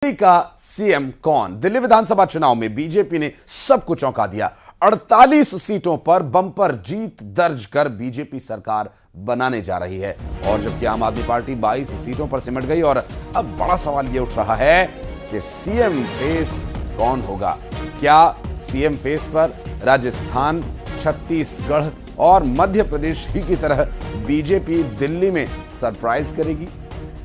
दिल्ली का सीएम कौन? दिल्ली विधानसभा चुनाव में बीजेपी ने सबको चौंका दिया। 48 सीटों पर बंपर जीत दर्ज कर बीजेपी सरकार बनाने जा रही है। और जबकि आम आदमी पार्टी 22 सीटों पर सिमट गई और अब बड़ा सवाल यह उठ रहा है कि सीएम फेस कौन होगा? क्या सीएम फेस पर राजस्थान, छत्तीसगढ़ और मध्य प्रदेश ही की तरह बीजेपी दिल्ली में सरप्राइज करेगी?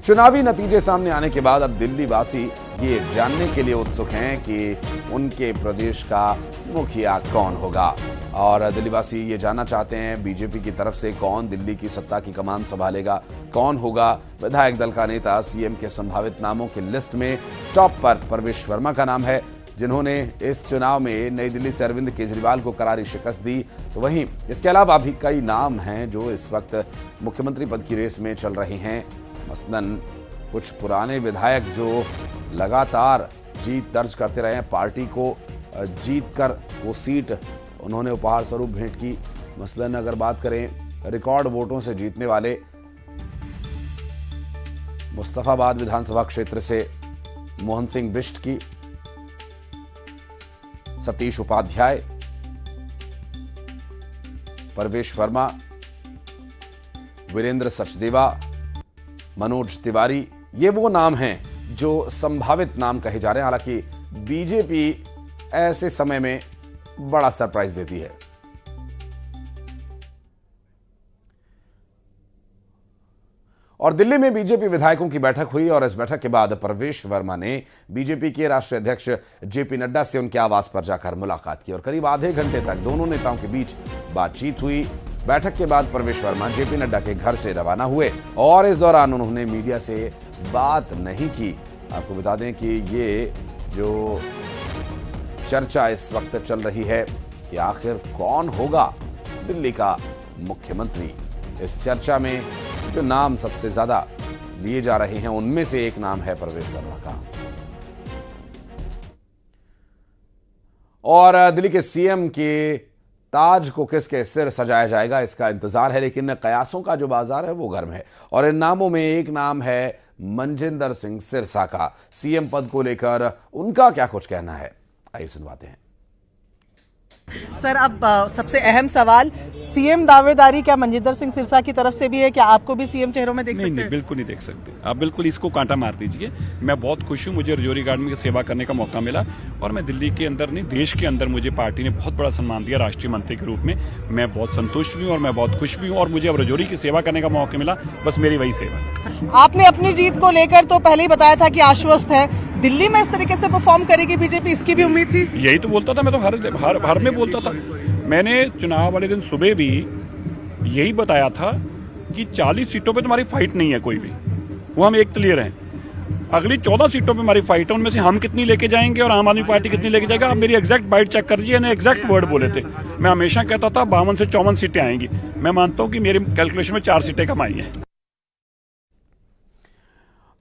चुनावी नतीजे सामने आने के बाद अब दिल्ली वासी ये जानने के लिए उत्सुक हैं कि उनके प्रदेश का मुखिया कौन होगा। और दिल्ली वासी ये जानना चाहते हैं बीजेपी की तरफ से कौन दिल्ली की सत्ता की कमान संभालेगा, कौन होगा विधायक दल का नेता। सीएम के संभावित नामों की लिस्ट में टॉप पर परवेश वर्मा का नाम है, जिन्होंने इस चुनाव में नई दिल्ली से अरविंद केजरीवाल को करारी शिकस्त दी। तो वहीं इसके अलावा भी कई नाम हैं जो इस वक्त मुख्यमंत्री पद की रेस में चल रहे हैं। मसलन कुछ पुराने विधायक जो लगातार जीत दर्ज करते रहे हैं, पार्टी को जीत कर वो सीट उन्होंने उपहार स्वरूप भेंट की। मसलन अगर बात करें रिकॉर्ड वोटों से जीतने वाले मुस्तफाबाद विधानसभा क्षेत्र से मोहन सिंह बिष्ट की, सतीश उपाध्याय, परवेश वर्मा, वीरेंद्र सचदेवा, मनोज तिवारी, ये वो नाम हैं जो संभावित नाम कहे जा रहे हैं। हालांकि बीजेपी ऐसे समय में बड़ा सरप्राइज देती है। और दिल्ली में बीजेपी विधायकों की बैठक हुई और इस बैठक के बाद परवेश वर्मा ने बीजेपी के राष्ट्रीय अध्यक्ष जेपी नड्डा से उनके आवास पर जाकर मुलाकात की और करीब आधे घंटे तक दोनों नेताओं के बीच बातचीत हुई। बैठक के बाद परवेश वर्मा जेपी नड्डा के घर से रवाना हुए और इस दौरान उन्होंने मीडिया से बात नहीं की। आपको बता दें कि ये जो चर्चा इस वक्त चल रही है कि आखिर कौन होगा दिल्ली का मुख्यमंत्री, इस चर्चा में जो नाम सबसे ज्यादा लिए जा रहे हैं उनमें से एक नाम है परवेश वर्मा का। और दिल्ली के सीएम के ताज को किसके सिर सजाया जाएगा, इसका इंतजार है। लेकिन कयासों का जो बाजार है वो गर्म है और इन नामों में एक नाम है मनजिंदर सिंह सिरसा का। सीएम पद को लेकर उनका क्या कुछ कहना है, आइए सुनवाते हैं। सर, अब सबसे अहम सवाल, सीएम दावेदारी क्या मनजिंदर सिंह सिरसा की तरफ से भी है? क्या आपको भी सीएम चेहरों में देख सकते हैं? नहीं, बिल्कुल नहीं देख सकते। आप बिल्कुल इसको कांटा मार दीजिए। मैं बहुत खुश हूँ, मुझे रजौरी गार्डन की सेवा करने का मौका मिला और मैं दिल्ली के अंदर नहीं देश के अंदर मुझे पार्टी ने बहुत बड़ा सम्मान दिया राष्ट्रीय मंत्री के रूप में। मैं बहुत संतुष्ट भी हूँ और मैं बहुत खुश भी हूँ और मुझे अब रजौरी की सेवा करने का मौका मिला, बस मेरी वही सेवा। आपने अपनी जीत को लेकर तो पहले ही बताया था कि आश्वस्त है, दिल्ली में इस तरीके से परफॉर्म करेगी बीजेपी, इसकी भी उम्मीद थी? यही तो बोलता था मैं, तो हर में बोलता था। मैंने चुनाव वाले दिन सुबह भी यही बताया था कि 40 सीटों पे तुम्हारी फाइट नहीं है कोई भी, वो हम एक क्लियर हैं। अगली 14 सीटों पे हमारी फाइट है, उनमें से हम कितनी लेके जाएंगे और आम आदमी पार्टी कितनी लेके जाएगा। आप मेरी एग्जैक्ट बाइट चेक कर लीजिए, एग्जैक्ट वर्ड बोले थे। मैं हमेशा कहता था 52 से 54 सीटें आएंगी। मैं मानता हूँ कि मेरे कैलकुलेशन में 4 सीटें कम आई हैं।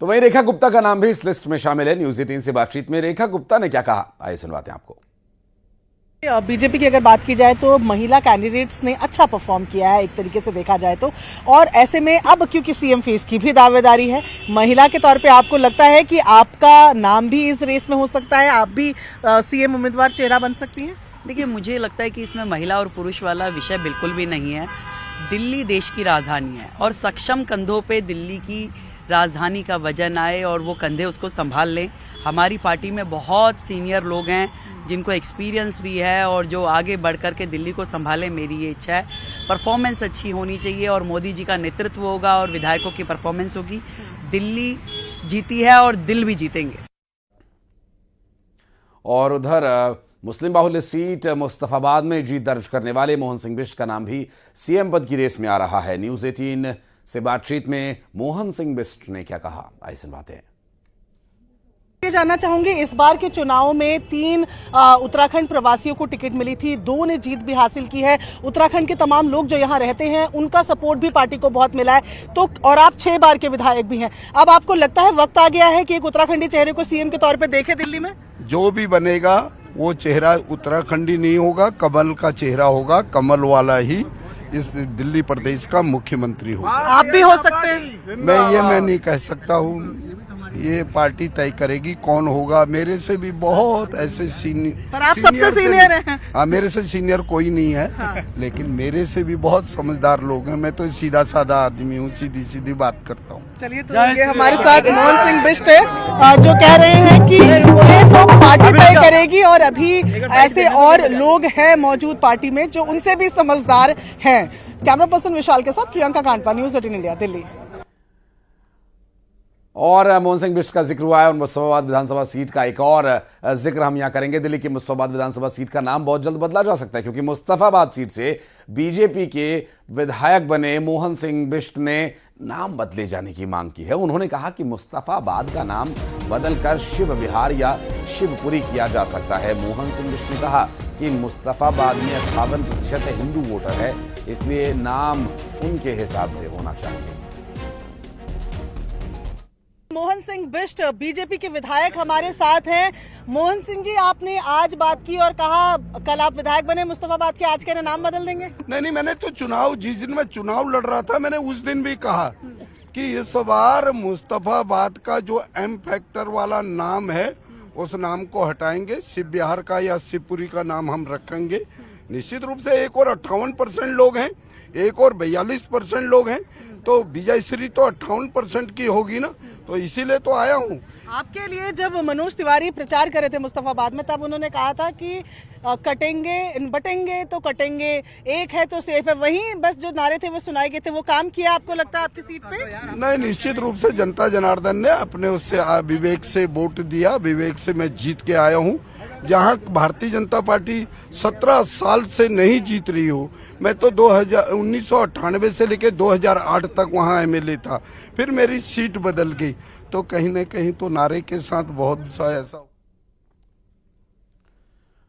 तो वहीं रेखा गुप्ता का नाम भी इस लिस्ट में शामिल है। न्यूज 18 से बातचीत में रेखा गुप्ता ने क्या कहा, आइए सुनवाते हैं आपको। बीजेपी की अगर बात की जाए तो महिला कैंडिडेट्स ने अच्छा परफॉर्म किया है एक तरीके से देखा जाए तो, और ऐसे में अब क्योंकि सीएम फेस की भी दावेदारी है, महिला के तौर पे आपको लगता है कि आपका नाम भी इस रेस में हो सकता है, आप भी सीएम उम्मीदवार चेहरा बन सकती हैं? देखिए, मुझे लगता है कि इसमें महिला और पुरुष वाला विषय बिल्कुल भी नहीं है। दिल्ली देश की राजधानी है और सक्षम कंधों पे दिल्ली की राजधानी का वजन आए और वो कंधे उसको संभाल लें। हमारी पार्टी में बहुत सीनियर लोग हैं जिनको एक्सपीरियंस भी है और जो आगे बढ़ कर के दिल्ली को संभालें, मेरी ये इच्छा है। परफॉर्मेंस अच्छी होनी चाहिए और मोदी जी का नेतृत्व होगा और विधायकों की परफॉर्मेंस होगी। दिल्ली जीती है और दिल भी जीतेंगे। और उधर मुस्लिम बाहुल्य सीट मुस्तफाबाद में जीत दर्ज करने वाले मोहन सिंह बिष्ट का नाम भी सीएम पद की रेस में आ रहा है। न्यूज 18 से बातचीत में मोहन सिंह बिष्ट ने क्या कहा, आइए सुनवाते हैं। ये जानना चाहूंगी, इस बार के चुनाव में 3 उत्तराखंड प्रवासियों को टिकट मिली थी, 2 ने जीत भी हासिल की है। उत्तराखंड के तमाम लोग जो यहाँ रहते हैं उनका सपोर्ट भी पार्टी को बहुत मिला है, तो और आप 6 बार के विधायक भी हैं। अब आपको लगता है वक्त आ गया है कि एक उत्तराखंडी चेहरे को सीएम के तौर पर देखे दिल्ली में? जो भी बनेगा वो चेहरा उत्तराखंडी नहीं होगा, कमल का चेहरा होगा, कमल वाला ही इस दिल्ली प्रदेश का मुख्यमंत्री होगा। आप भी हो सकते हैं? मैं नहीं कह सकता हूँ, ये पार्टी तय करेगी कौन होगा। मेरे से भी बहुत ऐसे सीनियर, पर आप सबसे सीनियर हैं। हाँ, मेरे से सीनियर कोई नहीं है। हाँ। लेकिन मेरे से भी बहुत समझदार लोग हैं। मैं तो सीधा साधा आदमी हूँ, सीधी सीधी बात करता हूँ। चलिए, तो ये हमारे साथ मोहन सिंह बिष्ट है जो कह रहे हैं कि ये तो पार्टी तय करेगी और अभी ऐसे और लोग हैं मौजूद पार्टी में जो उनसे भी समझदार हैं। कैमरा पर्सन विशाल के साथ प्रियंका कांडपा, न्यूज़ 18 इंडिया, दिल्ली। और मोहन सिंह बिष्ट का जिक्र हुआ है और मुस्तफाबाद विधानसभा सीट का एक और जिक्र हम यहां करेंगे। दिल्ली की मुस्तफाबाद विधानसभा सीट का नाम बहुत जल्द बदला जा सकता है, क्योंकि मुस्तफाबाद सीट से बीजेपी के विधायक बने मोहन सिंह बिष्ट ने नाम बदले जाने की मांग की है। उन्होंने कहा कि मुस्तफाबाद का नाम बदलकर शिव विहार या शिवपुरी किया जा सकता है। मोहन सिंह बिष्ट ने कहा कि मुस्तफाबाद में 58% हिंदू वोटर है, इसलिए नाम उनके हिसाब से होना चाहिए। मोहन सिंह बिष्ट बीजेपी के विधायक हमारे साथ हैं। मोहन सिंह जी, आपने आज बात की और कहा कल आप विधायक बने मुस्तफाबाद के, आज के नाम बदल देंगे? नहीं, मैंने तो चुनाव, जिस दिन मैं चुनाव लड़ रहा था, मैंने उस दिन भी कहा कि इस बार मुस्तफाबाद का जो एम फैक्टर वाला नाम है उस नाम को हटाएंगे, शिव विहार का या शिवपुरी का नाम हम रखेंगे। निश्चित रूप से एक और 58% लोग हैं, एक और 42% लोग हैं, तो विजयश्री तो 58% की होगी ना, तो इसीलिए तो आया हूँ। आपके लिए जब मनोज तिवारी प्रचार कर रहे थे मुस्तफाबाद में, तब उन्होंने कहा था कि कटेंगे बटेंगे तो कटेंगे, एक है तो सेफ है, वहीं बस जो नारे थे वो सुनाए गए थे, वो काम किया आपको लगता है आपकी सीट पे? नहीं, निश्चित रूप से जनता जनार्दन ने अपने उससे विवेक से वोट दिया, विवेक से मैं जीत के आया हूँ। जहाँ भारतीय जनता पार्टी 17 साल से नहीं जीत रही हो, मैं तो 1998 से लेकर 2008 तक वहाँ एमएलए था, फिर मेरी सीट बदल गई, तो कहीं न कहीं तो नारे के साथ बहुत सा ऐसा